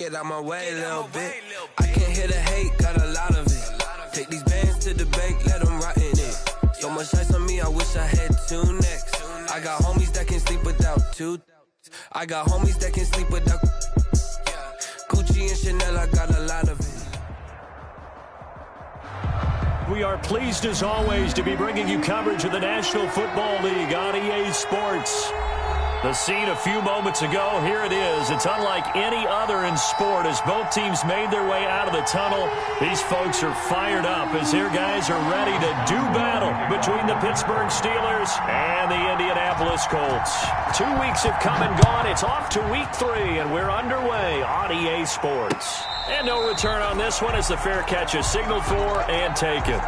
Get out my way, little bit. I can't hear the hate, got a lot of it. Take these bands to the bank, let them rot in it. So much ice on me, I wish I had two necks. I got homies that can sleep without two. I got homies that can sleep without Gucci and Chanel, I got a lot of it. We are pleased as always to be bringing you coverage of the National Football League on EA Sports. The scene a few moments ago, here it is. It's unlike any other in sport as both teams made their way out of the tunnel. These folks are fired up as their guys are ready to do battle between the Pittsburgh Steelers and the Indianapolis Colts. 2 weeks have come and gone. It's off to week 3, and we're underway on EA Sports. And no return on this one as the fair catch is signaled for and taken.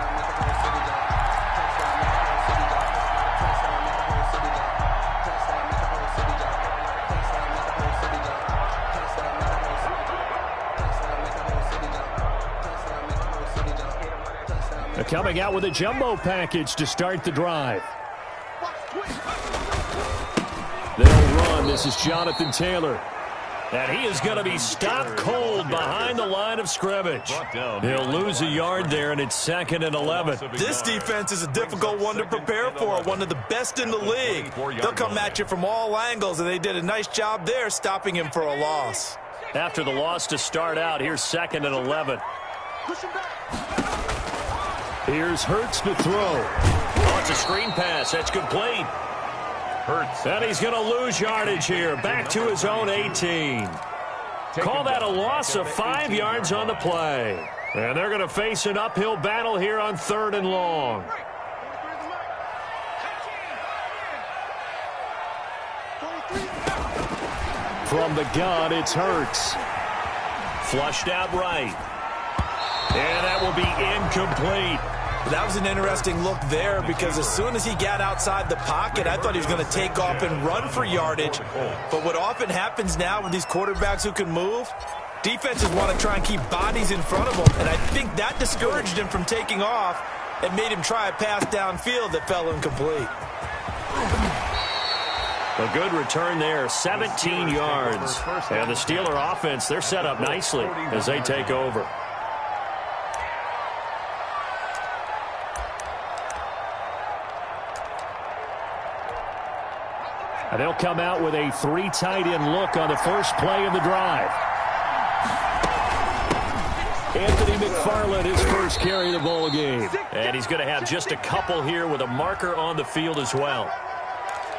Coming out with a jumbo package to start the drive. They'll run. This is Jonathan Taylor. And he is going to be stopped cold behind the line of scrimmage. He'll lose a yard there, and it's 2nd and 11. This defense is a difficult one to prepare for, one of the best in the league. They'll come at you from all angles, and they did a nice job there stopping him for a loss. After the loss to start out, here's 2nd and 11. Here's Hurts to throw. Oh, it's a screen pass. That's complete. Hurts. And he's going to lose yardage here. Back to his own 18. Call that a loss of 5 yards on the play. And they're going to face an uphill battle here on 3rd and long. From the gun, it's Hurts. Flushed out right. And that will be incomplete. That was an interesting look there because as soon as he got outside the pocket, I thought he was going to take off and run for yardage. But what often happens now with these quarterbacks who can move, defenses want to try and keep bodies in front of them. And I think that discouraged him from taking off and made him try a pass downfield that fell incomplete. A good return there, 17 yards. And the Steeler offense, they're set up nicely as they take over. And they'll come out with a 3 tight end look on the first play of the drive. Anthony McFarland, his first carry of the ball game. And he's going to have just a couple here with a marker on the field as well.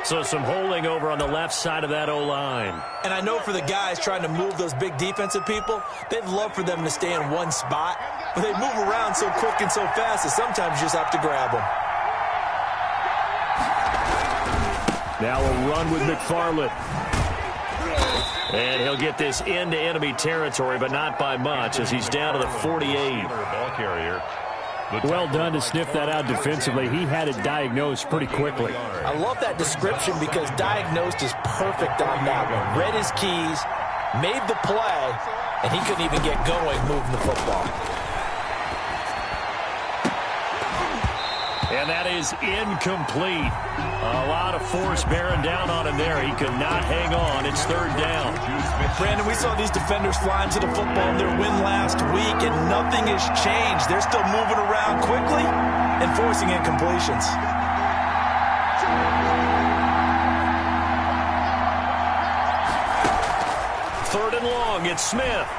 So some holding over on the left side of that O-line. And I know for the guys trying to move those big defensive people, they'd love for them to stay in one spot. But they move around so quick and so fast that sometimes you just have to grab them. Now a run with McFarland. And he'll get this into enemy territory, but not by much as he's down to the 48. Well done to sniff that out defensively. He had it diagnosed pretty quickly. I love that description because diagnosed is perfect on that one. Read his keys, made the play, and he couldn't even get going moving the football. And that is incomplete. A lot of force bearing down on him there. He could not hang on. It's 3rd down. Brandon, we saw these defenders flying to the football in their win last week, and nothing has changed. They're still moving around quickly and forcing incompletions. Third and long, it's Smith.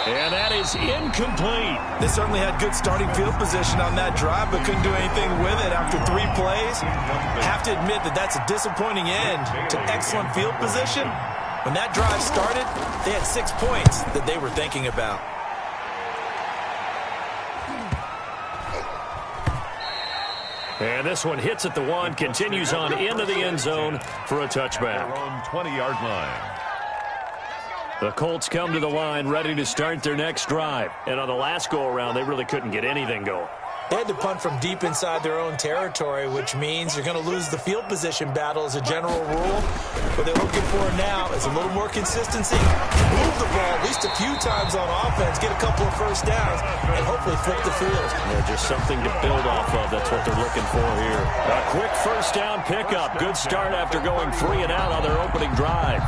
And that is incomplete. They certainly had good starting field position on that drive, but couldn't do anything with it after 3 plays. Have to admit that that's a disappointing end to excellent field position. When that drive started, they had 6 points that they were thinking about. And this one hits at the 1, continues on into the end zone for a touchback. On 20-yard line. The Colts come to the line ready to start their next drive. And on the last go-around, they really couldn't get anything going. They had to punt from deep inside their own territory, which means you're going to lose the field position battle as a general rule. What they're looking for now is a little more consistency, move the ball at least a few times on offense, get a couple of first downs, and hopefully flip the field. Yeah, just something to build off of. That's what they're looking for here. A quick first down pickup. Good start after going 3 and out on their opening drive.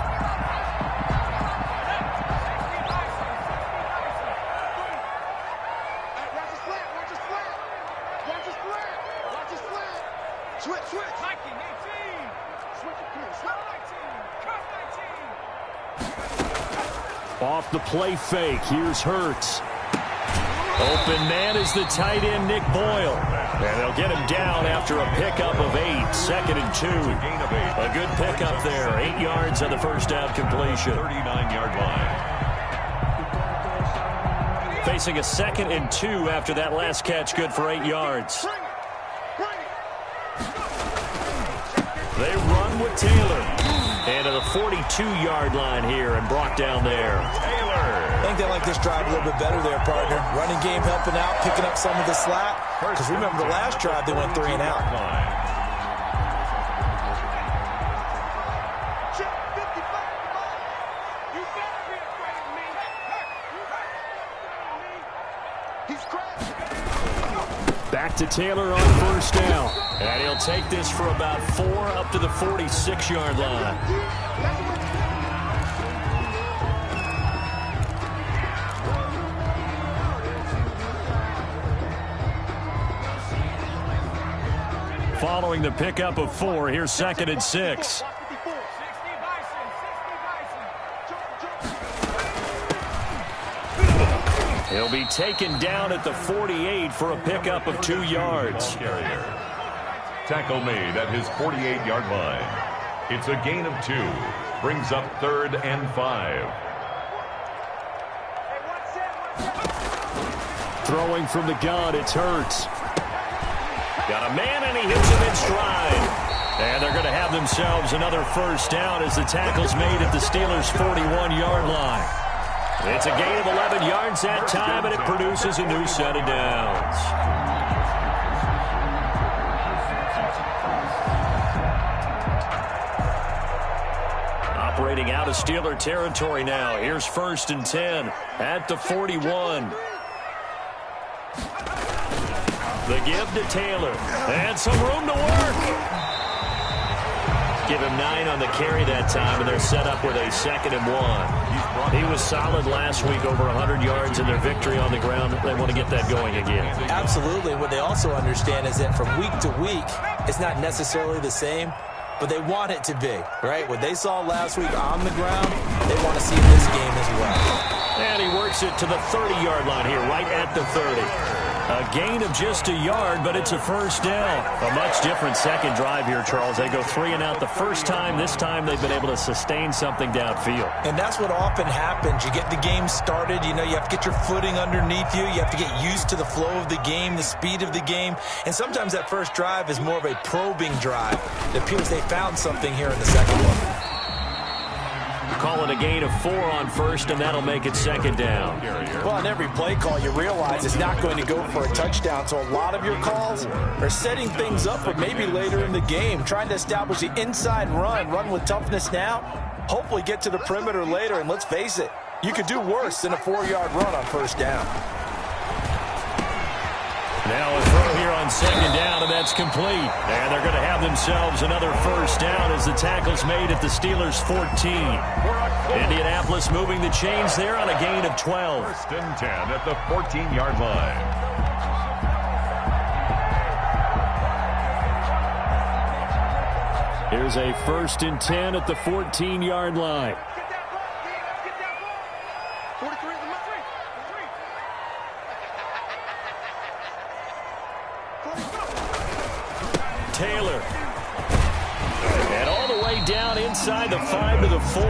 Off the play fake, here's Hurts. Open man is the tight end, Nick Boyle. And they'll get him down after a pickup of 8, 2nd and 2. A good pickup there, 8 yards on the first down completion. 39-yard line. Facing a 2nd and 2 after that last catch, good for 8 yards. They run with Taylor. And to the 42-yard line here and brought down there. I think they like this drive a little bit better there, partner. Running game helping out, picking up some of the slack. Because remember the last drive, they went 3 and out. Back to Taylor on first down. And he'll take this for about 4 up to the 46-yard line. Following the pickup of 4, here's 2nd and 6. He'll be taken down at the 48 for a pickup of 2 yards. Tackle made at his 48-yard line. It's a gain of 2. Brings up 3rd and 5. Throwing from the gun, it's Hurts. Got a man, and he hits him in stride. And they're going to have themselves another first down as the tackle's made at the Steelers' 41-yard line. It's a gain of 11 yards that time, and it produces a new set of downs. Operating out of Steeler territory now. Here's 1st and 10 at the 41. The give to Taylor. And some room to work. Give him 9 on the carry that time, and they're set up with a 2nd and 1. He was solid last week, over 100 yards in their victory on the ground. They want to get that going again. Absolutely. What they also understand is that from week to week, it's not necessarily the same, but they want it to be, right? What they saw last week on the ground, they want to see in this game as well. And he works it to the 30-yard line here, right at the 30. A gain of just a yard, but it's a first down. A much different second drive here, Charles. They go 3 and out the first time. This time they've been able to sustain something downfield. And that's what often happens. You get the game started. You know, you have to get your footing underneath you. You have to get used to the flow of the game, the speed of the game. And sometimes that first drive is more of a probing drive. It appears they found something here in the second one. Call it a gain of 4 on first, and that'll make it 2nd down. Well, on every play call, you realize it's not going to go for a touchdown. So a lot of your calls are setting things up for maybe later in the game, trying to establish the inside run with toughness now, hopefully get to the perimeter later. And let's face it, you could do worse than a 4-yard run on first down. Now a throw here on 2nd down, and that's complete. And they're going to have themselves another first down as the tackle's made at the Steelers' 14. Indianapolis moving the chains there on a gain of 12. 1st and 10 at the 14-yard line. Here's a 1st and 10 at the 14-yard line. Taylor. And all the way down inside the 5 to the 4.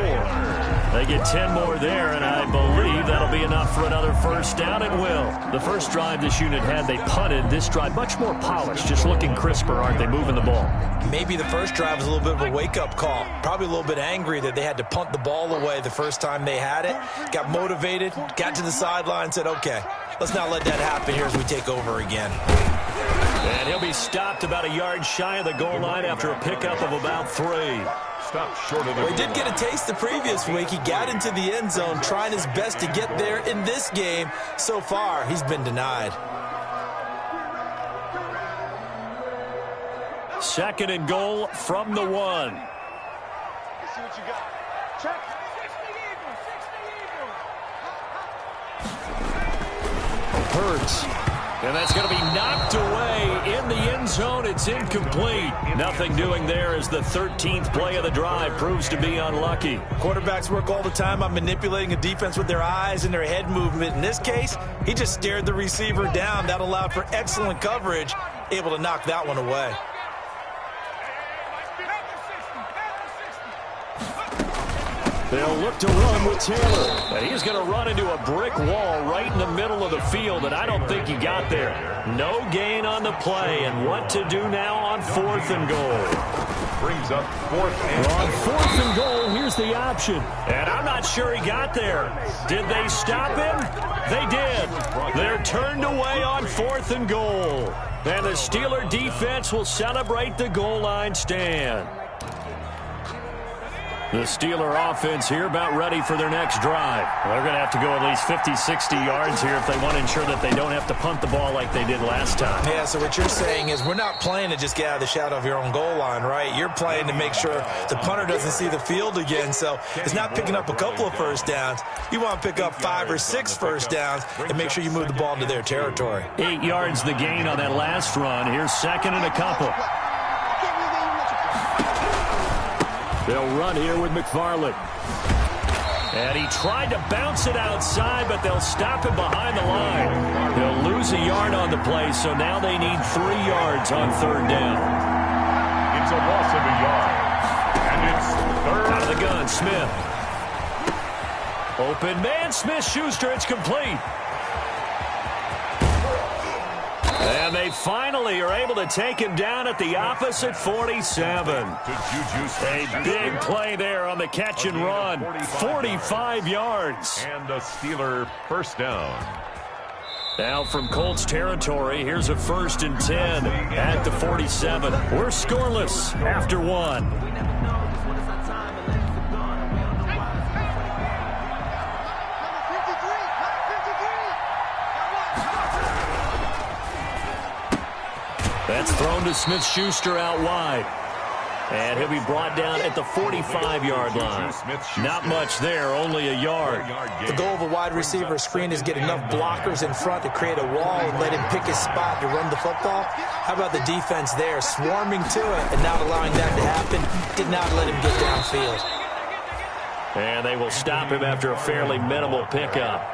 They get 10 more there, and I believe that'll be enough for another first down. It will. The first drive this unit had, they punted. This drive, much more polished, just looking crisper, aren't they, moving the ball? Maybe the first drive was a little bit of a wake-up call. Probably a little bit angry that they had to punt the ball away the first time they had it. Got motivated, got to the sideline, said, okay, let's not let that happen here as we take over again. And he'll be stopped about a yard shy of the goal line after a pickup of about 3. Stopped short of the He did get a taste the previous week. He got into the end zone, trying his best to get there in this game. So far, he's been denied. 2nd and goal from the 1. Let's see what you got. Check. 60 Hurts. And that's going to be knocked away in the end zone. It's incomplete. Nothing doing there as the 13th play of the drive proves to be unlucky. Quarterbacks work all the time on manipulating a defense with their eyes and their head movement. In this case, he just stared the receiver down. That allowed for excellent coverage, able to knock that one away. They'll look to run with Taylor. And he's going to run into a brick wall right in the middle of the field, and I don't think he got there. No gain on the play, and what to do now on 4th and goal. Brings up 4th and goal. On 4th and goal, here's the option. And I'm not sure he got there. Did they stop him? They did. They're turned away on 4th and goal. And the Steeler defense will celebrate the goal line stand. The Steeler offense here about ready for their next drive. They're going to have to go at least 50, 60 yards here if they want to ensure that they don't have to punt the ball like they did last time. Yeah, so what you're saying is we're not playing to just get out of the shadow of your own goal line, right? You're playing to make sure the punter doesn't see the field again. So it's not picking up a couple of first downs. You want to pick up 5 or 6 first downs and make sure you move the ball into their territory. 8 yards the gain on that last run. Here's 2nd and a couple. They'll run here with McFarland. And he tried to bounce it outside, but they'll stop him behind the line. They'll lose a yard on the play, so now they need 3 yards on 3rd down. It's a loss of a yard. And it's 3rd. Out of the gun, Smith. Open man, Smith-Schuster, it's complete. And they finally are able to take him down at the opposite 47. A big play there on the catch and run. 45 yards. And a Steeler first down. Now from Colts territory, here's a 1st and 10 at the 47. We're scoreless after 1. That's thrown to Smith-Schuster out wide. And he'll be brought down at the 45-yard line. Not much there, only a yard. The goal of a wide receiver screen is get enough blockers in front to create a wall and let him pick his spot to run the football. How about the defense there, swarming to it and not allowing that to happen? Did not let him get downfield. And they will stop him after a fairly minimal pickup.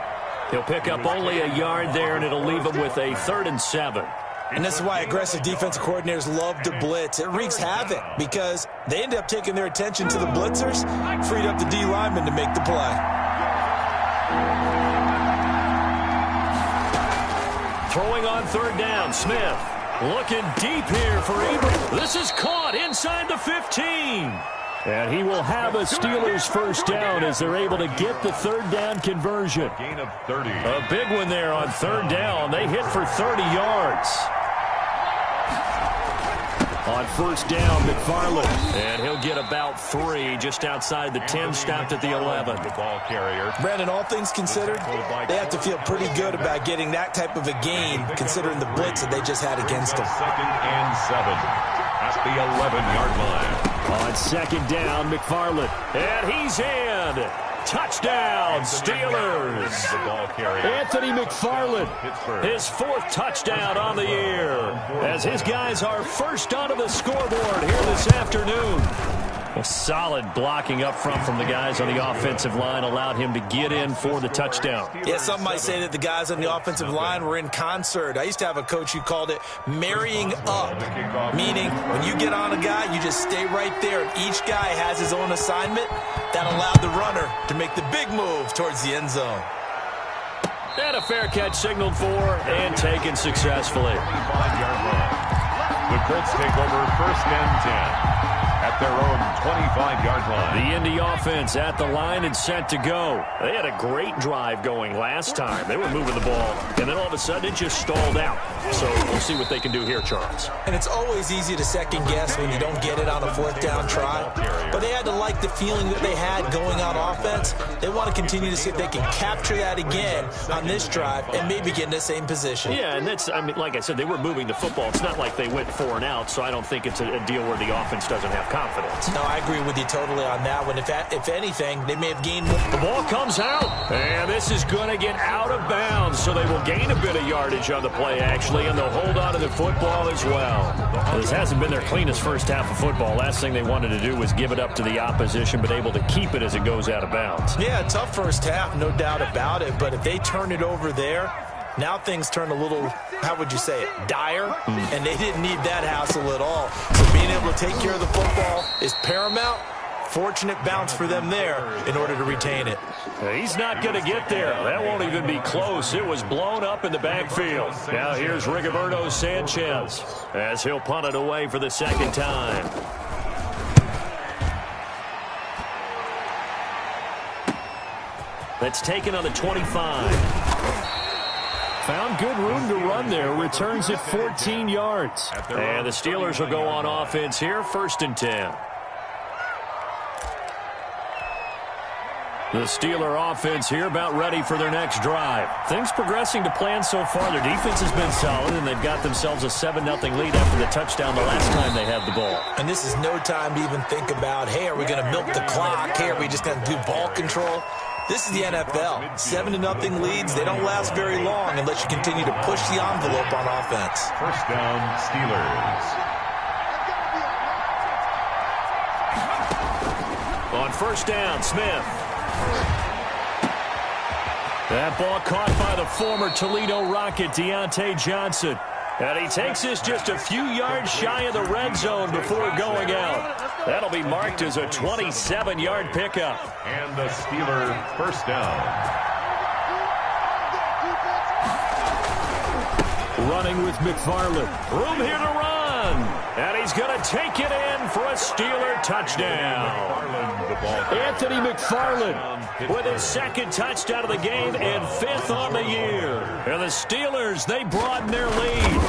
He'll pick up only a yard there, and it'll leave him with a 3rd and 7. And this is why aggressive defensive coordinators love to blitz. It wreaks havoc because they end up taking their attention to the blitzers, freed up the D lineman to make the play. Throwing on 3rd down, Smith. Looking deep here for Abram. This is caught inside the 15. And he will have a Steelers first down as they're able to get the 3rd down conversion. Gain of 30. A big one there on 3rd down. They hit for 30 yards. On 1st down, McFarland. And he'll get about 3 just outside the 10, stopped at the 11. The ball carrier. Brandon, all things considered, they have to feel pretty good about getting that type of a gain considering the blitz that they just had against them. 2nd and 7 at the 11-yard line. On 2nd down, McFarland. And he's in. Touchdown, Steelers. The ball carrier. Anthony McFarland, his 4th touchdown on the year, as his guys are first onto the scoreboard here this afternoon. A solid blocking up front from the guys on the offensive line allowed him to get in for the touchdown. Yeah, some might say that the guys on the offensive line were in concert. I used to have a coach who called it marrying up, meaning when you get on a guy, you just stay right there. And each guy has his own assignment. That allowed the runner to make the big move towards the end zone. And a fair catch signaled for and taken successfully. 5-yard line. The Colts take over 1st and 10. At their own 25-yard line. The Indy offense at the line and set to go. They had a great drive going last time. They were moving the ball, and then all of a sudden it just stalled out. So we'll see what they can do here, Charles. And it's always easy to second-guess when you don't get it on a 4th down try. But they had to like the feeling that they had going on offense. They want to continue to see if they can capture that again on this drive and maybe get in the same position. Yeah, and that's, I mean, like I said, they were moving the football. It's not like they went 4 and out, so I don't think it's a deal where the offense doesn't have confidence. No, I agree with you totally on that one. If anything, they may have gained more. The ball comes out, and this is going to get out of bounds, so they will gain a bit of yardage on the play, actually, and they'll hold on to the football as well. This hasn't been their cleanest first half of football. Last thing they wanted to do was give it up to the opposition, but able to keep it as it goes out of bounds. Yeah, tough first half, no doubt about it, but if they turn it over there, now things turn a little, how would you say it, dire, and they didn't need that hassle at all. So being able to take care of the football is paramount. Fortunate bounce for them there in order to retain it. He's not going to get there. That won't even be close. It was blown up in the backfield. Now here's Rigoberto Sanchez as he'll punt it away for the second time. That's taken on the 25. Found good room to run there. Returns it 14 yards. And the Steelers will go on offense here, 1st and 10. The Steeler offense here about ready for their next drive. Things progressing to plan so far. Their defense has been solid, and they've got themselves a 7-0 lead after the touchdown the last time they had the ball. And this is no time to even think about, hey, are we going to milk the clock? Hey, are we just going to do ball control? This is the NFL. 7-0 leads, they don't last very long unless you continue to push the envelope on offense. First down, Steelers. On first down, Smith. That ball caught by the former Toledo Rocket, Deontay Johnson. And he takes this just a few yards shy of the red zone before going out. That'll be marked as a 27-yard pickup. And the Steeler first down. Running with McFarland. Room here to run. And he's going to take it in for a Steeler touchdown. Anthony McFarland with his 2nd touchdown of the game and 5th on the year. And the Steelers, they broaden their lead.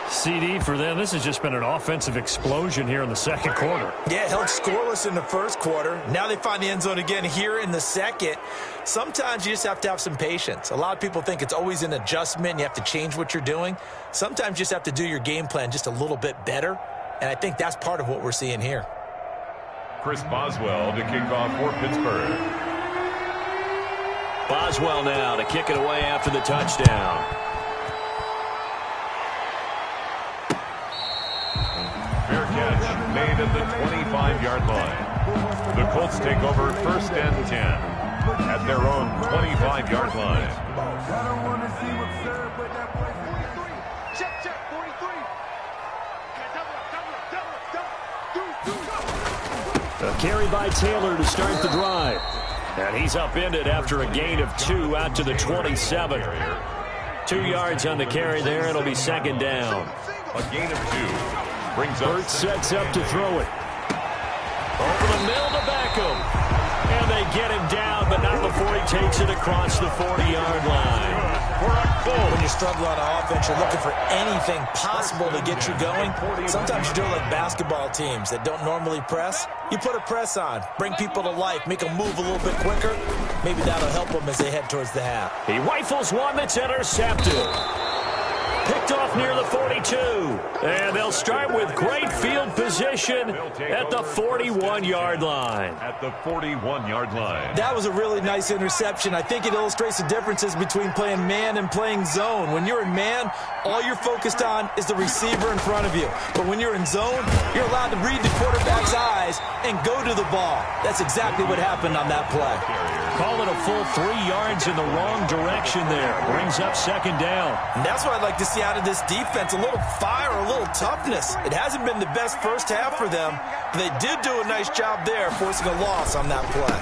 CD for them. This has just been an offensive explosion here in the second quarter. Yeah, held scoreless in the first quarter. Now they find the end zone again here in the second. Sometimes you just have to have some patience. A lot of people think it's always an adjustment. You have to change what you're doing. Sometimes you just have to do your game plan just a little bit better. And I think that's part of what we're seeing here. Chris Boswell to kick off for Pittsburgh. Boswell now to kick it away after the touchdown. Fair catch made at the 25-yard line. The Colts take over 1st and 10 at their own 25-yard line. Check, 43. A carry by Taylor to start the drive. And he's upended after a gain of 2 out to the 27. 2 yards on the carry there. It'll be 2nd down. A gain of 2 brings up. Burt sets up to throw it. Over the middle to Beckham. And they get him down, but not before he takes it across the 40-yard line. When you struggle on offense, you're looking for anything possible to get you going. Sometimes you do it like basketball teams that don't normally press. You put a press on, bring people to life, make them move a little bit quicker. Maybe that'll help them as they head towards the half. He rifles one that's intercepted. Picked off near the 42. And they'll start with great field position at the 41-yard line. At the 41-yard line. That was a really nice interception. I think it illustrates the differences between playing man and playing zone. When you're in man, all you're focused on is the receiver in front of you. But when you're in zone, you're allowed to read the quarterback's eyes and go to the ball. That's exactly what happened on that play. Call it a full 3 yards in the wrong direction there. Brings up 2nd down. And that's what I'd like to see out of this defense. A little fire, a little toughness. It hasn't been the best first half for them, but they did do a nice job there, forcing a loss on that play.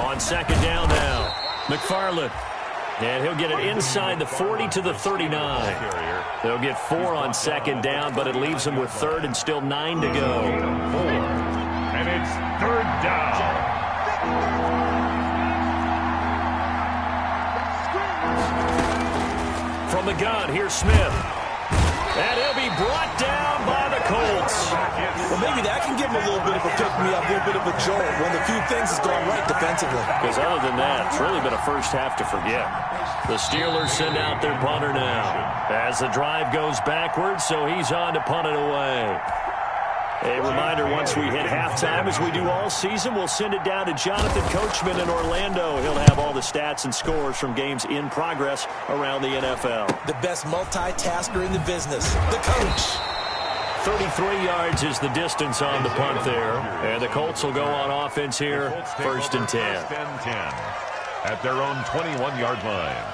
On 2nd down now, McFarland. And he'll get it inside the 40 to the 39. They'll get 4 on 2nd down, but it leaves them with 3rd and still 9 to go. 4. And it's 3rd down. From the gun, here's Smith. And he'll be brought down by the Colts. Well, maybe that can give him a little bit of a pick-me-up, a little bit of a jolt. One of the few things has gone right defensively. Because other than that, it's really been a first half to forget. The Steelers send out their punter now. As the drive goes backwards, so he's on to punt it away. A reminder, once we hit halftime, as we do all season, we'll send it down to Jonathan Coachman in Orlando. He'll have all the stats and scores from games in progress around the NFL. The best multitasker in the business, the coach. 33 yards is the distance on the punt there. And the Colts will go on offense here, first and 10. First and 10 at their own 21-yard line.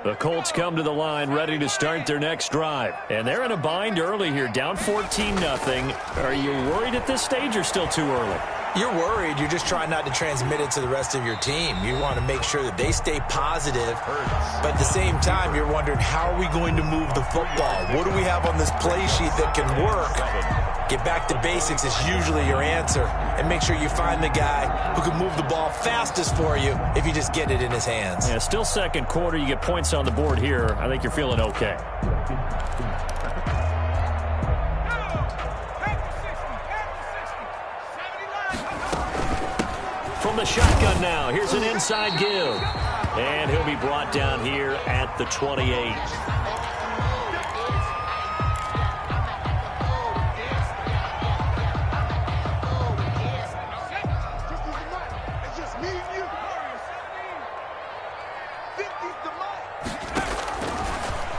The Colts come to the line ready to start their next drive. And they're in a bind early here, down 14-0. Are you worried at this stage or still too early? You're worried. You're just trying not to transmit it to the rest of your team. You want to make sure that they stay positive. But at the same time, you're wondering, how are we going to move the football? What do we have on this play sheet that can work? Get back to basics is usually your answer. And make sure you find the guy who can move the ball fastest for you if you just get it in his hands. Yeah, still second quarter. You get points on the board here. I think you're feeling okay. From the shotgun now, here's an inside give. And he'll be brought down here at the 28.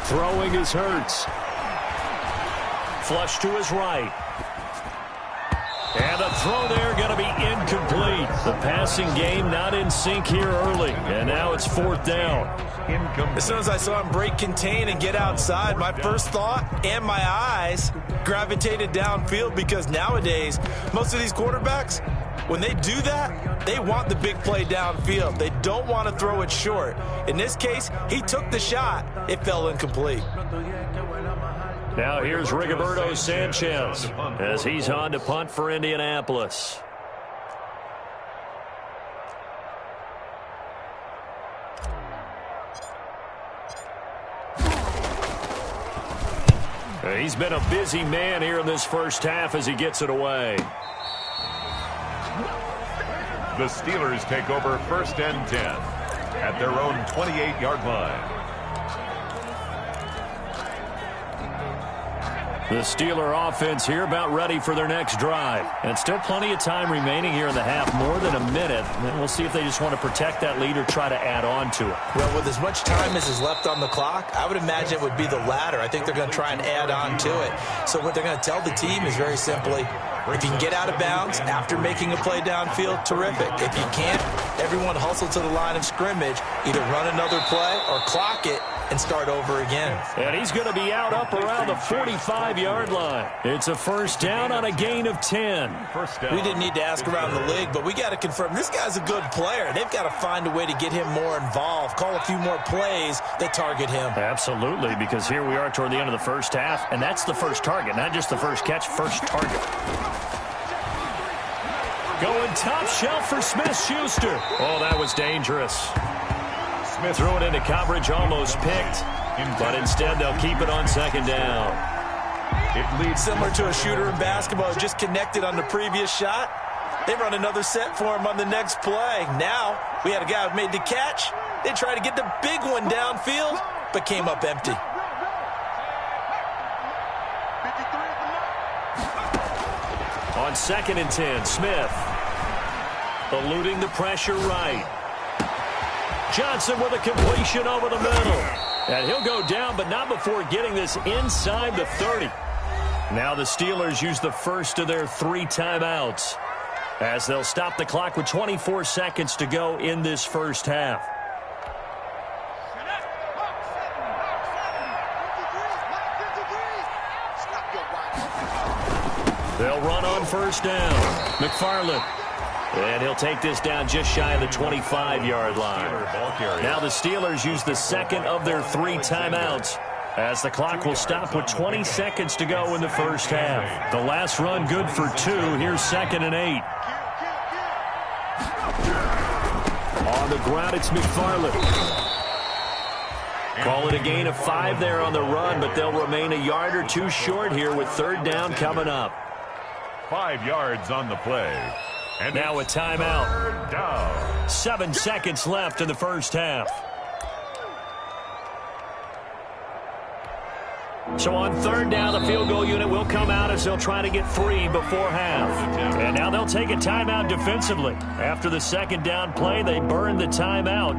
Throwing is Hurts. Flush to his right. And the throw there going to be incomplete. The passing game not in sync here early. And now it's fourth down. As soon as I saw him break contain and get outside, my first thought and my eyes gravitated downfield, because nowadays, most of these quarterbacks, when they do that, they want the big play downfield. They don't want to throw it short. In this case, he took the shot. It fell incomplete. Now here's Rigoberto Sanchez as he's on to punt for Indianapolis. He's been a busy man here in this first half as he gets it away. The Steelers take over first and 10 at their own 28-yard line. The Steeler offense here about ready for their next drive. And still plenty of time remaining here in the half, more than a minute. And we'll see if they just want to protect that lead or try to add on to it. Well, with as much time as is left on the clock, I would imagine it would be the latter. I think they're going to try and add on to it. So what they're going to tell the team is very simply, if you can get out of bounds after making a play downfield, terrific. If you can't, everyone hustle to the line of scrimmage, either run another play or clock it and start over again. And he's going to be out up around the 45-yard line. It's a first down on a gain of 10. We didn't need to ask around the league, but we got to confirm this guy's a good player. They've got to find a way to get him more involved, call a few more plays that target him. Absolutely, because here we are toward the end of the first half, and that's the first target, not just the first catch, first target. Going top shelf for Smith-Schuster. Oh, that was dangerous. Smith threw it into coverage, almost picked, but instead they'll keep it on second down. It leads similar to a shooter in basketball, just connected on the previous shot. They run another set for him on the next play. Now we had a guy who made the catch. They tried to get the big one downfield, but came up empty. On second and 10, Smith eluding the pressure right. Johnson with a completion over the middle. And he'll go down, but not before getting this inside the 30. Now the Steelers use the first of their 3 timeouts as they'll stop the clock with 24 seconds to go in this first half. They'll run on first down. McFarland. And he'll take this down just shy of the 25-yard line. Now the Steelers use the second of their 3 timeouts as the clock will stop with 20 seconds to go in the first half. The last run good for 2. Here's second and 8. On the ground, it's McFarland. Call it a gain of 5 there on the run, but they'll remain a yard or 2 short here with third down coming up. 5 yards on the play. And now a timeout. Down. 7 seconds left in the first half. So on third down, the field goal unit will come out as they'll try to get 3 before half. And now they'll take a timeout defensively. After the second down play, they burn the timeout,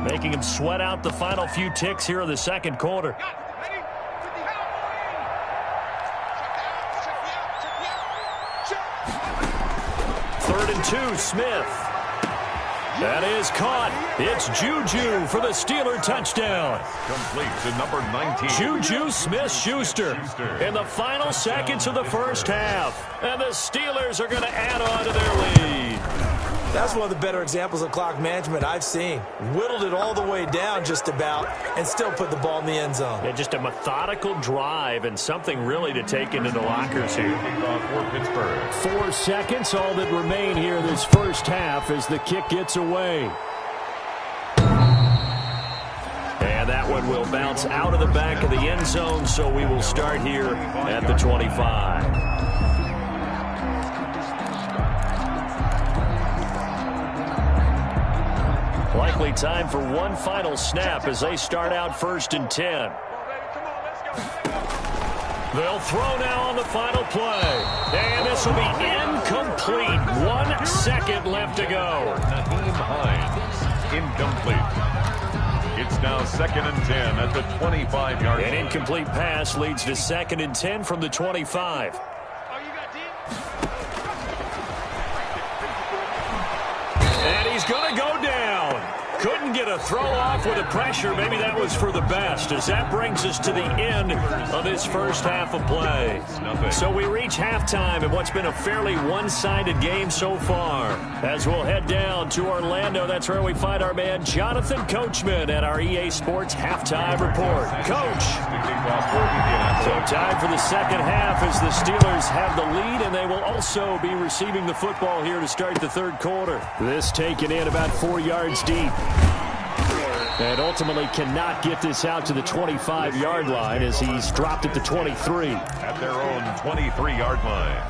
making them sweat out the final few ticks here in the second quarter. Third and 2, Smith. That is caught. It's Juju for the Steeler touchdown. Complete to number 19. Juju Smith-Schuster in the final seconds of the first half. And the Steelers are going to add on to their lead. That's one of the better examples of clock management I've seen. Whittled it all the way down just about and still put the ball in the end zone. Yeah, just a methodical drive and something really to take into the lockers here. For Pittsburgh. 4 seconds, all that remain here this first half as the kick gets away. And that one will bounce out of the back of the end zone, so we will start here at the 25. Likely time for one final snap as they start out 1st and 10. They'll throw now on the final play. And this will be incomplete. 1 second left to go. Naheem Hines, incomplete. It's now 2nd and 10 at the 25-yard line. An incomplete pass leads to 2nd and 10 from the 25. And he's going to go down. Couldn't get a throw off with the pressure. Maybe that was for the best, as that brings us to the end of this first half of play. So we reach halftime in what's been a fairly one-sided game so far. As we'll head down to Orlando, that's where we find our man Jonathan Coachman at our EA Sports Halftime Report. Coach. So time for the second half as the Steelers have the lead, and they will also be receiving the football here to start the third quarter. This taken in about 4 yards deep. And ultimately cannot get this out to the 25-yard line as he's dropped at the 23. At their own 23-yard line.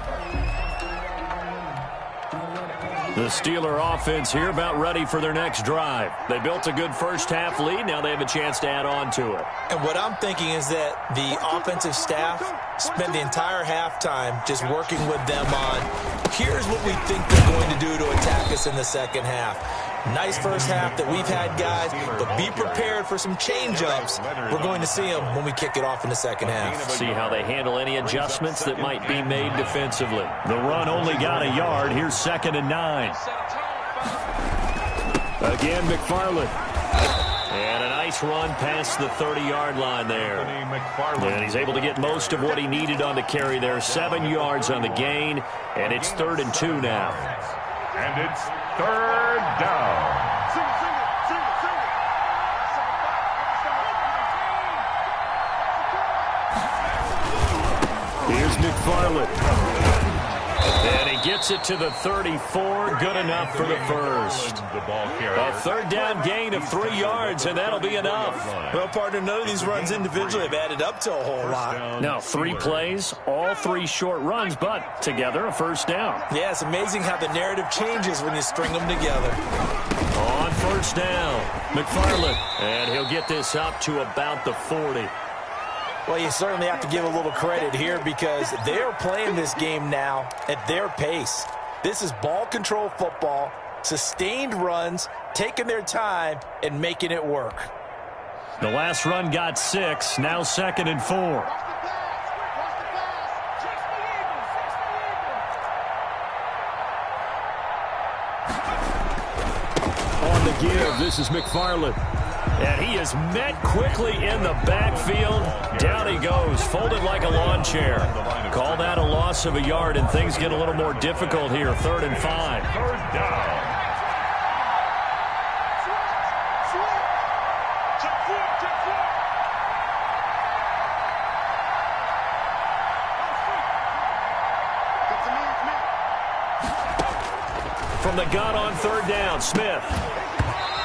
The Steeler offense here about ready for their next drive. They built a good first half lead. Now they have a chance to add on to it. And what I'm thinking is that the offensive staff spent the entire halftime just working with them on, here's what we think they're going to do to attack us in the second half. Nice first half that we've had, guys, but be prepared for some change-ups. We're going to see them when we kick it off in the second half. See how they handle any adjustments that might be made defensively. The run only got a yard. Here's 2nd and 9. Again, McFarland. And a nice run past the 30-yard line there. And he's able to get most of what he needed on the carry there. 7 yards on the gain, and it's 3rd and 2 now. And it's 3rd down. Here's McFarland. And he gets it to the 34. Good enough for the first. A 3rd down gain of 3 yards, and that'll be enough. Well, partner, none of these runs individually have added up to a whole lot. Now, 3 plays, all 3 short runs, but together a first down. Yeah, it's amazing how the narrative changes when you string them together. On 1st down, McFarland. And he'll get this up to about the 40. Well, you certainly have to give a little credit here because they're playing this game now at their pace. This is ball control football, sustained runs, taking their time, and making it work. The last run got 6, now 2nd and 4. On the give, this is McFarland. And he is met quickly in the backfield. Down he goes, folded like a lawn chair. Call that a loss of a yard, and things get a little more difficult here. 3rd and 5. 3rd down. From the gun on 3rd down, Smith.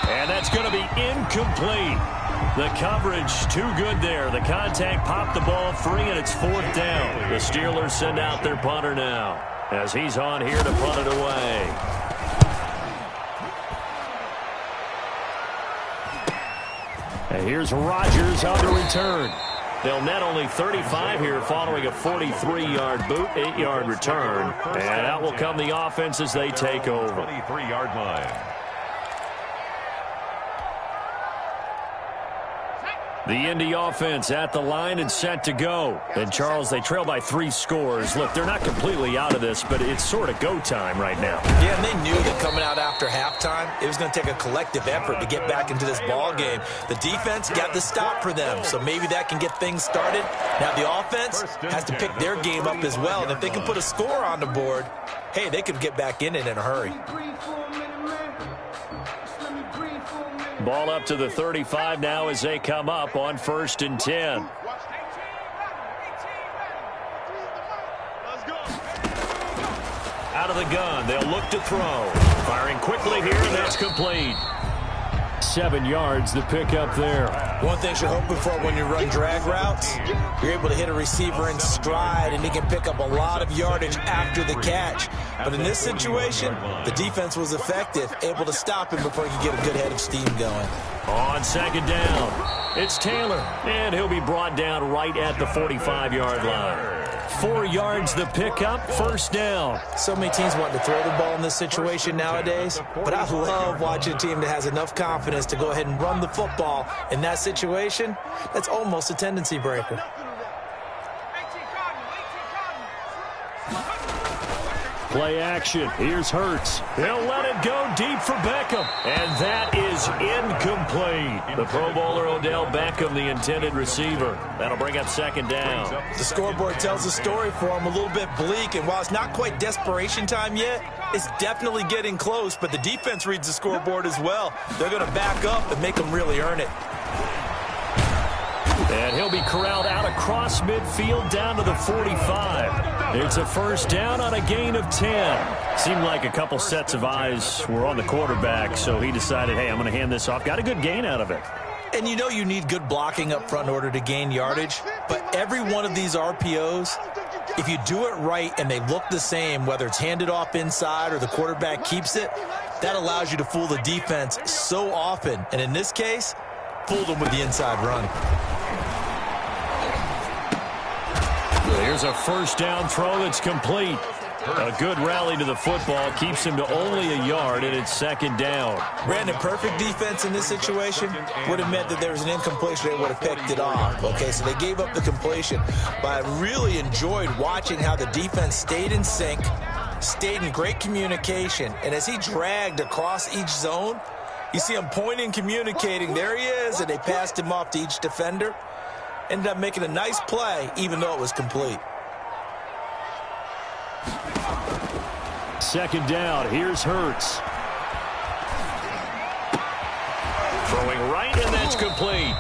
And that's going to be incomplete. The coverage too good there. The contact popped the ball free, and it's 4th down. The Steelers send out their punter now. as he's on here to punt it away. And here's Rodgers on the return. They'll net only 35 here following a 43-yard boot, 8-yard return. And out will come the offense as they take over. 23-yard line. The Indy offense at the line and set to go. And, Charles, they trail by 3 scores. Look, they're not completely out of this, but it's sort of go time right now. Yeah, and they knew that coming out after halftime, it was going to take a collective effort to get back into this ball game. The defense got the stop for them, so maybe that can get things started. Now the offense has to pick their game up as well, and if they can put a score on the board, hey, they could get back in it in a hurry. Ball up to the 35 now as they come up on 1st and 10. Out of the gun, they'll look to throw. Firing quickly here, and that's complete. 7 yards the pick up there. One thing you're hoping for when you run drag routes, you're able to hit a receiver in stride, and he can pick up a lot of yardage after the catch. But in this situation, the defense was effective, able to stop him before he could get a good head of steam going. On 2nd down, it's Taylor, and he'll be brought down right at the 45-yard line. 4 yards the pickup, 1st down. So many teams want to throw the ball in this situation nowadays, but I love watching a team that has enough confidence to go ahead and run the football. In that situation, that's almost a tendency breaker. Play action. Here's Hurts. He'll let it go deep for Beckham. And that is incomplete. The Pro Bowler Odell Beckham, the intended receiver. That'll bring up 2nd down. The scoreboard tells the story for him, a little bit bleak. And while it's not quite desperation time yet, it's definitely getting close. But the defense reads the scoreboard as well. They're going to back up and make them really earn it. And he'll be corralled out across midfield down to the 45. It's a 1st down on a gain of 10. Seemed like a couple sets of eyes were on the quarterback, so he decided, hey, I'm going to hand this off. Got a good gain out of it. And you know you need good blocking up front in order to gain yardage. But every one of these RPOs, if you do it right and they look the same, whether it's handed off inside or the quarterback keeps it, that allows you to fool the defense so often. And in this case, fooled them with the inside run. Here's a 1st down throw that's complete. A good rally to the football keeps him to only a yard, and it's 2nd down. Brandon, perfect defense in this situation would have meant that there was an incompletion. They would have picked it off. Okay, so they gave up the completion. But I really enjoyed watching how the defense stayed in sync, stayed in great communication, and as he dragged across each zone, you see him pointing, communicating. There he is, and they passed him off to each defender. Ended up making a nice play, even though it was complete. 2nd down. Here's Hurts. Throwing right, and that's complete.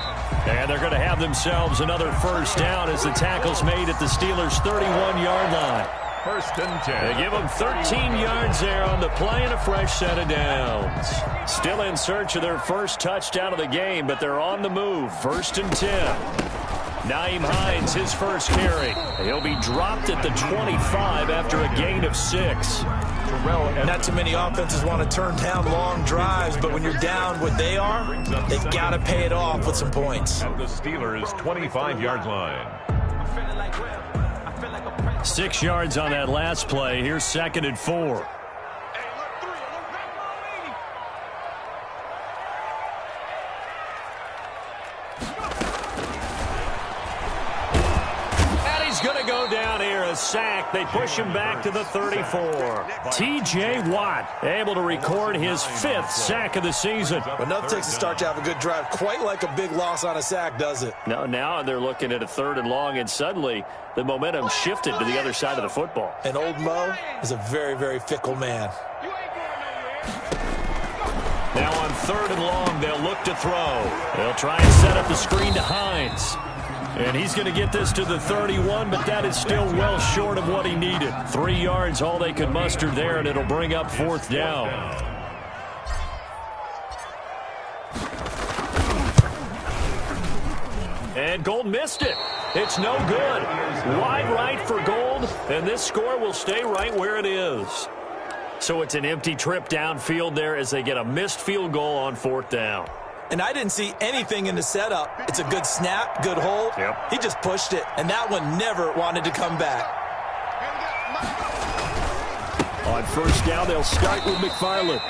And they're going to have themselves another 1st down as the tackle's made at the Steelers' 31-yard line. 1st and 10. They give them 13 yards there on the play and a fresh set of downs. Still in search of their 1st touchdown of the game, but they're on the move. 1st and 10. Nyheim Hines, his 1st carry. He'll be dropped at the 25 after a gain of 6. Not too many offenses want to turn down long drives, but when you're down what they are, they've got to pay it off with some points. At the Steelers' 25-yard line. 6 yards on that last play. Here's 2nd and 4. Going to go down here, a sack. They push him back to the 34. T.J. Watt able to record his 5th sack of the season. Enough takes to start to have a good drive. Quite like a big loss on a sack, does it? Now they're looking at a 3rd and long, and suddenly the momentum shifted to the other side of the football. And old Mo is a very, very fickle man. Now on 3rd and long, they'll look to throw. They'll try and set up the screen to Hines. And he's going to get this to the 31, but that is still well short of what he needed. 3 yards, all they could muster there, and it'll bring up 4th down. And Gold missed it. It's no good. Wide right for Gold. field, and this score will stay right where it is. So it's an empty trip downfield there as they get a missed field goal on 4th down. And I didn't see anything in the setup. It's a good snap, good hold. Yep. He just pushed it, and that one never wanted to come back. On 1st down, they'll start with McFarland.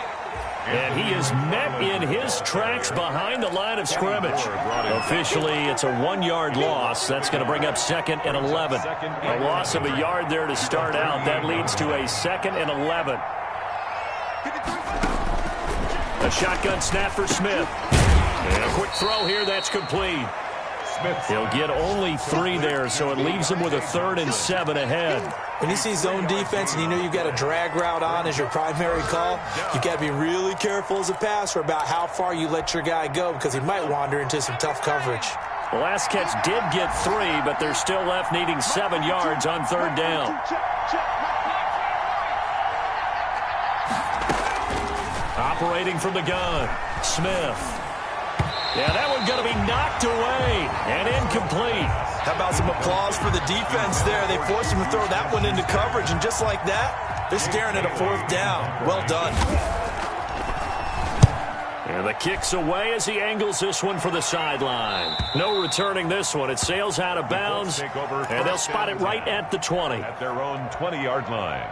And he is met in his tracks behind the line of scrimmage. Officially, it's a 1-yard loss. That's going to bring up 2nd and 11. A loss of a yard there to start out. That leads to a 2nd and 11. A shotgun snap for Smith. And a quick throw here. That's complete. He'll get only 3 there, so it leaves him with a 3rd and 7 ahead. When you see zone defense and you know you've got a drag route on as your primary call, you've got to be really careful as a passer about how far you let your guy go because he might wander into some tough coverage. The last catch did get 3, but they're still left needing 7 yards on 3rd down. Operating from the gun, Smith. Yeah, that one's going to be knocked away and incomplete. How about some applause for the defense there? They forced him to throw that one into coverage, and just like that, they're staring at a 4th down. Well done. And the kick's away as he angles this one for the sideline. No returning this one. It sails out of bounds, and they'll spot it right at the 20. At their own 20-yard line.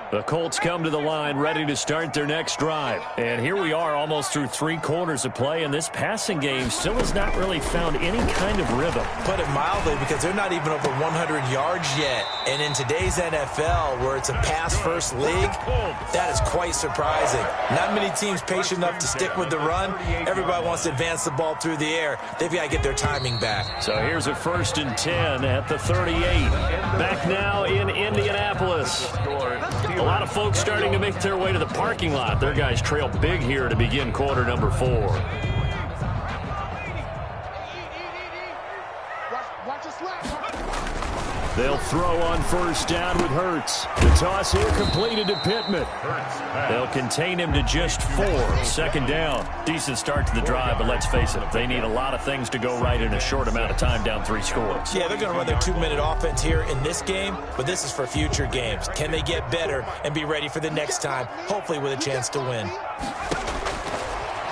The Colts come to the line ready to start their next drive. And here we are almost through 3 quarters of play, and this passing game still has not really found any kind of rhythm. Put it mildly, because they're not even over 100 yards yet. And in today's NFL, where it's a pass-first league, that is quite surprising. Not many teams patient enough to stick with the run. Everybody wants to advance the ball through the air. They've got to get their timing back. So here's a 1st and 10 at the 38. Back now in Indianapolis. A lot of folks starting to make their way to the parking lot. Their guys trail big here to begin quarter number 4. They'll throw on 1st down with Hurts. The toss here completed to Pittman. They'll contain him to just 4. 2nd down. Decent start to the drive, but let's face it, they need a lot of things to go right in a short amount of time down 3 scores. Yeah, they're going to run their 2-minute offense here in this game, but this is for future games. Can they get better and be ready for the next time, hopefully with a chance to win?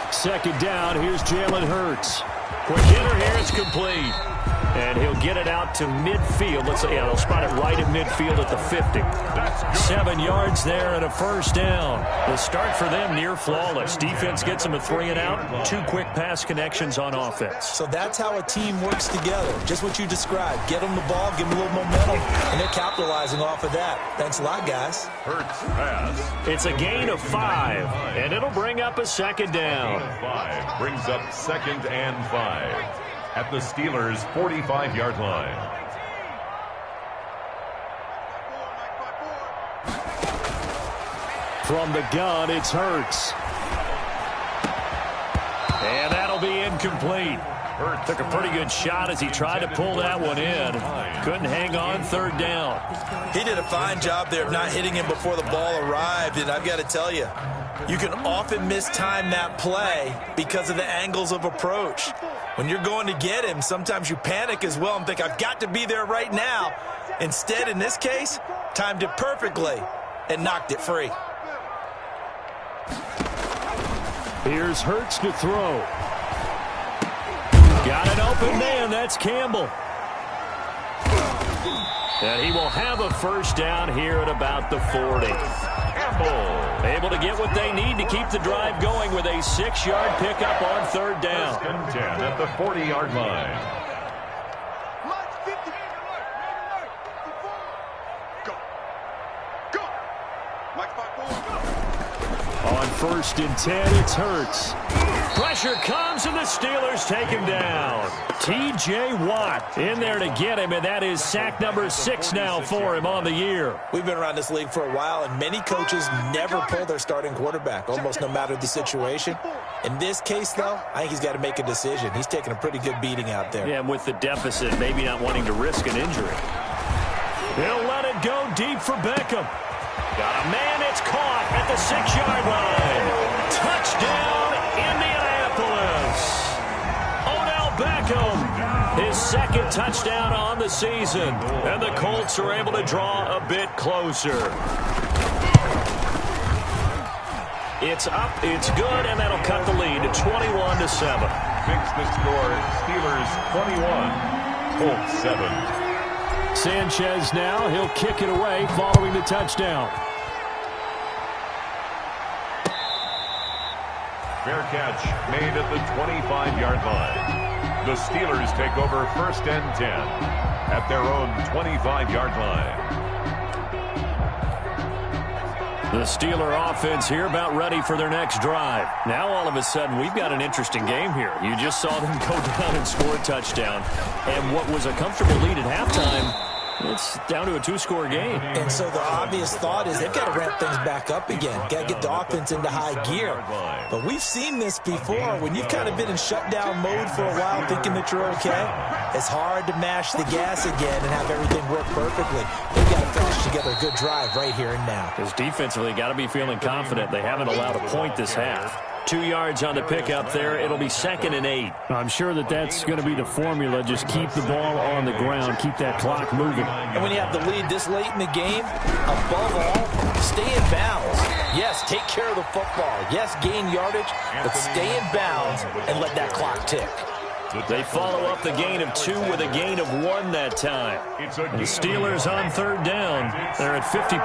2nd down, here's Jalen Hurts. Quick hitter here, it's complete. And he'll get it out to midfield. They'll spot it right at midfield at the 50. 7 yards there and a 1st down. The start for them near flawless. Defense gets them a 3 and out. 2 quick pass connections on offense. So that's how a team works together. Just what you described. Get them the ball, give them a little momentum, and they're capitalizing off of that. Thanks a lot, guys. Hurts pass. It's a gain of 5, and it'll bring up a 2nd down. 5 brings up 2nd and 5. At the Steelers' 45-yard line. From the gun, it's Hurts. And that'll be incomplete. Hurts took a pretty good shot as he tried to pull that one in. Couldn't hang on 3rd down. He did a fine job there of not hitting him before the ball arrived, and I've got to tell you, you can often mistime that play because of the angles of approach. When you're going to get him, sometimes you panic as well and think, I've got to be there right now. Instead, in this case, timed it perfectly and knocked it free. Here's Hurts to throw. Got an open man. That's Campbell. And he will have a 1st down here at about the 40. Campbell able to get what they need to keep the drive going with a 6-yard pickup on 3rd down. 1st and 10 at the 40-yard line. On 1st and 10, it's Hurts. Pressure comes, and the Steelers take him down. T.J. Watt in there to get him, and that is sack number 6 now for him on the year. We've been around this league for a while, and many coaches never pull their starting quarterback, almost no matter the situation. In this case, though, I think he's got to make a decision. He's taking a pretty good beating out there. Yeah, and with the deficit, maybe not wanting to risk an injury. He'll let it go deep for Beckham. Got a man, it's caught at the 6-yard line. Touchdown, Indianapolis. Odell second touchdown on the season. And the Colts are able to draw a bit closer. It's up, it's good, and that'll cut the lead to 21-7. Fix the score. Steelers 21, Colts 7. Sanchez now, he'll kick it away following the touchdown. Fair catch made at the 25-yard line. The Steelers take over 1st and 10 at their own 25-yard line. The Steeler offense here about ready for their next drive. Now all of a sudden we've got an interesting game here. You just saw them go down and score a touchdown. And what was a comfortable lead at halftime, it's down to a 2-score game. And so the obvious thought is they've got to ramp things back up again. Got to get the offense into high gear. But we've seen this before. When you've kind of been in shutdown mode for a while thinking that you're okay, it's hard to mash the gas again and have everything work perfectly. They've got to finish together a good drive right here and now. Because defensively, got to be feeling confident. They haven't allowed a point this half. 2 yards on the pickup there. It'll be 2nd and 8. I'm sure that's going to be the formula. Just keep the ball on the ground. Keep that clock moving. And when you have the lead this late in the game, above all, stay in bounds. Yes, take care of the football. Yes, gain yardage, but stay in bounds and let that clock tick. They follow up the gain of 2 with a gain of 1 that time. And the Steelers on 3rd down. They're at 50%,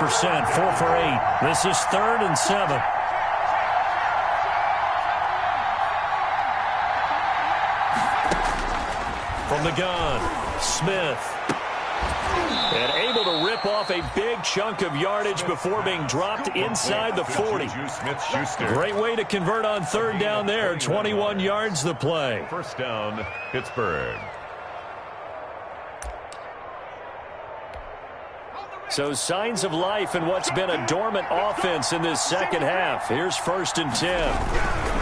4 for 8. This is 3rd and 7. From the gun, Smith. And able to rip off a big chunk of yardage before being dropped inside the 40. Great way to convert on 3rd down there. 21 yards the play. 1st down, Pittsburgh. So signs of life in what's been a dormant offense in this second half. Here's 1st and 10.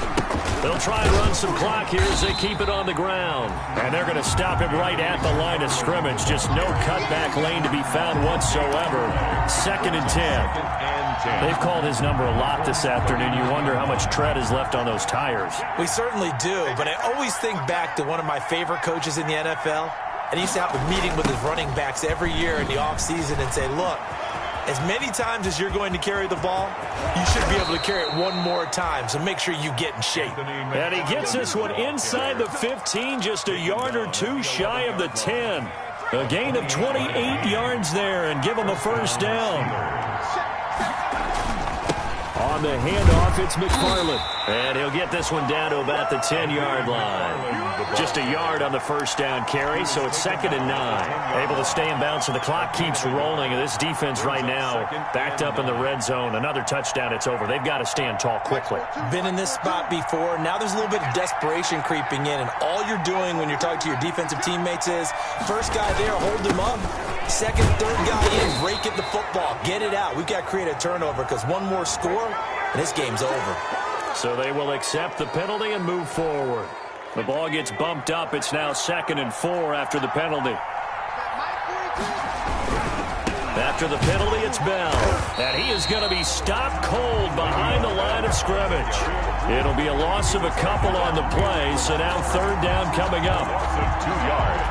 They'll try and run some clock here as they keep it on the ground. And they're going to stop him right at the line of scrimmage. Just no cutback lane to be found whatsoever. 2nd and 10. They've called his number a lot this afternoon. You wonder how much tread is left on those tires. We certainly do, but I always think back to one of my favorite coaches in the NFL. And he used to have a meeting with his running backs every year in the offseason and say, look, as many times as you're going to carry the ball, you should be able to carry it one more time, so make sure you get in shape. And he gets this one inside the 15, just a yard or 2 shy of the 10. A gain of 28 yards there, and give him a 1st down. On the handoff, it's McFarland. And he'll get this one down to about the 10-yard line. Just a yard on the 1st down carry, so it's 2nd and 9. Able to stay in bounds, so the clock keeps rolling. And this defense right now backed up in the red zone. Another touchdown, it's over. They've got to stand tall quickly. Been in this spot before. Now there's a little bit of desperation creeping in. And all you're doing when you're talking to your defensive teammates is, first guy there, hold him up. 2nd, 3rd guy in, rake at the football. Get it out. We've got to create a turnover because one more score, and this game's over. So they will accept the penalty and move forward. The ball gets bumped up. It's now 2nd and 4 after the penalty. After the penalty, it's Bell. And he is going to be stopped cold behind the line of scrimmage. It'll be a loss of a couple on the play, so now 3rd down coming up. Loss of 2 yards,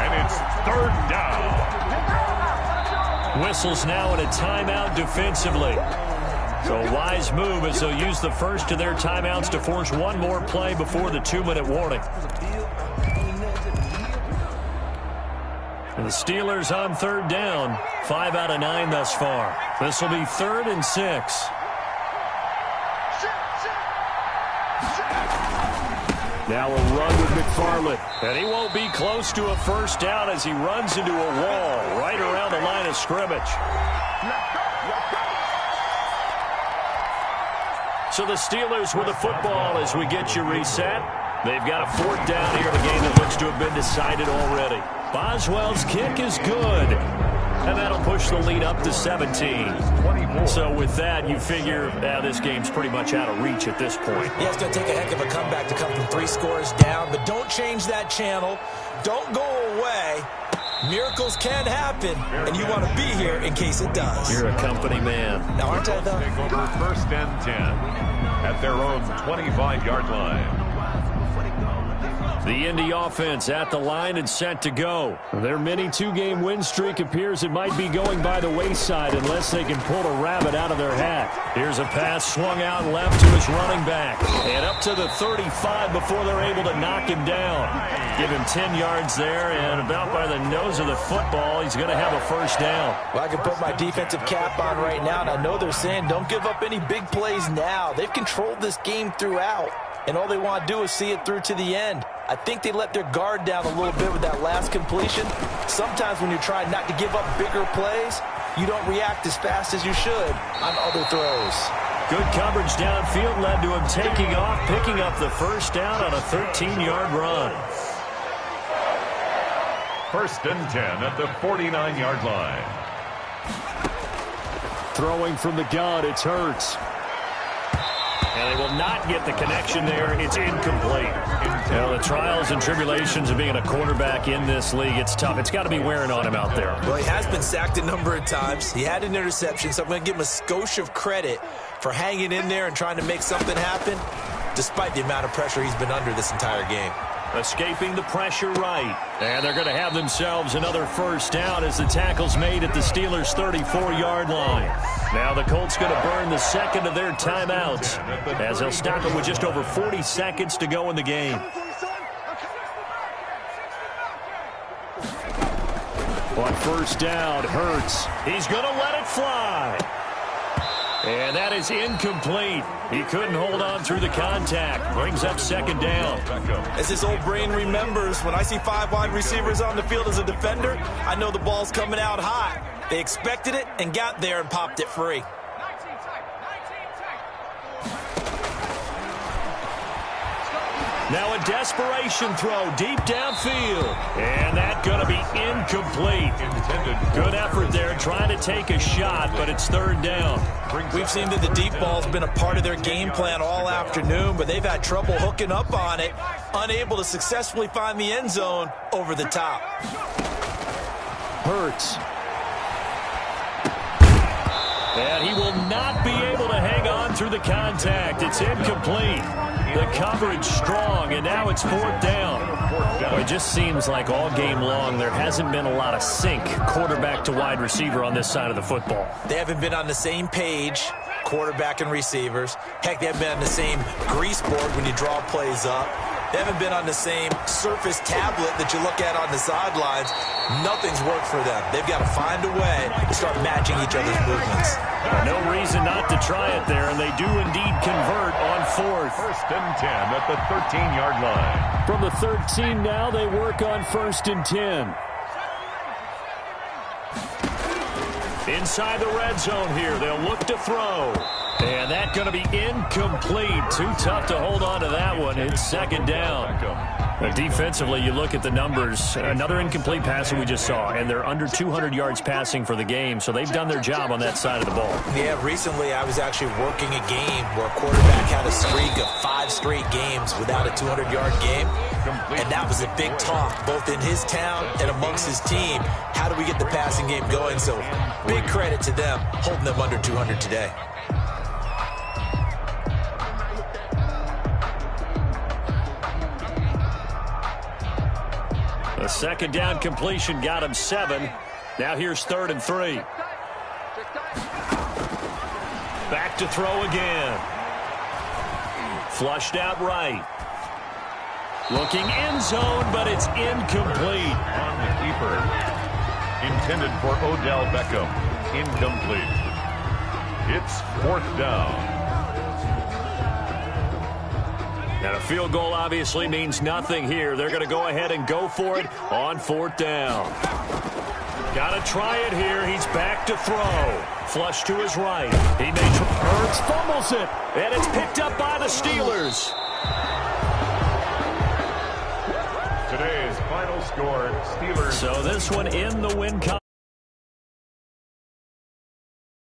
and it's 3rd down. Whistles now in a timeout defensively. So a wise move as they'll use the first of their timeouts to force one more play before the 2-minute warning. And the Steelers on 3rd down, 5 out of 9 thus far. This will be 3rd and 6. Now a run with McFarland. And he won't be close to a 1st down as he runs into a wall right around the line of scrimmage. So the Steelers with the football as we get you reset. They've got a 4th down here in a game that looks to have been decided already. Boswell's kick is good. And that'll push the lead up to 17. So with that, you figure this game's pretty much out of reach at this point. Yeah, it's going to take a heck of a comeback to come from 3 scores down, but don't change that channel. Don't go away. Miracles can happen, and you want to be here in case it does. You're a company man. Now, aren't I, though? Take over 1st and 10 at their own 25-yard line. The Indy offense at the line and set to go. Their mini two-game win streak appears it might be going by the wayside unless they can pull a rabbit out of their hat. Here's a pass swung out left to his running back. And up to the 35 before they're able to knock him down. Give him 10 yards there, and about by the nose of the football, he's going to have a first down. Well, I can put my defensive cap on right now, and I know they're saying don't give up any big plays now. They've controlled this game throughout, and all they want to do is see it through to the end. I think they let their guard down a little bit with that last completion. Sometimes when you're trying not to give up bigger plays, you don't react as fast as you should on other throws. Good coverage downfield led to him taking off, picking up the first down on a 13-yard run. First and 10 at the 49-yard line. Throwing from the gun, it's Hurts. And they will not get the connection there. It's incomplete. Well, the trials and tribulations of being a quarterback in this league, it's tough. It's got to be wearing on him out there. Well, he has been sacked a number of times. He had an interception, so I'm going to give him a skosh of credit for hanging in there and trying to make something happen, despite the amount of pressure he's been under this entire game. Escaping the pressure right. And they're going to have themselves another first down as the tackle's made at the Steelers' 34-yard line. Now the Colts going to burn the second of their timeouts as they'll stop it with just over 40 seconds to go in the game. On first down, Hurts. He's going to let it fly. And that is incomplete. He couldn't hold on through the contact. Brings up second down. As his old brain remembers, when I see 5 wide receivers on the field as a defender, I know the ball's coming out hot. They expected it and got there and popped it free. Now a desperation throw deep downfield. And that's going to be incomplete. Good effort there trying to take a shot, but it's third down. We've seen that the deep ball's been a part of their game plan all afternoon, but they've had trouble hooking up on it, unable to successfully find the end zone over the top. Hurts. And he will not be able to hang on through the contact. It's incomplete. The coverage strong, and now it's fourth down. Well, it just seems like all game long there hasn't been a lot of sync quarterback to wide receiver on this side of the football. They haven't been on the same page, quarterback and receivers. Heck, they haven't been on the same grease board when you draw plays up. They haven't been on the same surface tablet that you look at on the sidelines. Nothing's worked for them. They've got to find a way to start matching each other's movements. No reason not to try it there, and they do indeed convert on fourth. First and 10 at the 13-yard line. From the 13 now, they work on first and 10. Inside the red zone here, they'll look to throw. And that's going to be incomplete. Too tough to hold on to that one. It's second down. Defensively, you look at the numbers. Another incomplete pass that we just saw, and they're under 200 yards passing for the game, so they've done their job on that side of the ball. Yeah, recently I was actually working a game where a quarterback had a streak of 5 straight games without a 200-yard game, and that was a big talk, both in his town and amongst his team. How do we get the passing game going? So big credit to them, holding them under 200 today. The second down completion got him 7. Now here's third and 3. Back to throw again. Flushed out right. Looking end zone, but it's incomplete. On the keeper. Intended for Odell Beckham. Incomplete. It's fourth down. And a field goal obviously means nothing here. They're going to go ahead and go for it on fourth down. Got to try it here. He's back to throw. Flush to his right. He may Hurts fumbles it. And it's picked up by the Steelers. Today's final score, Steelers. So this one in the win column.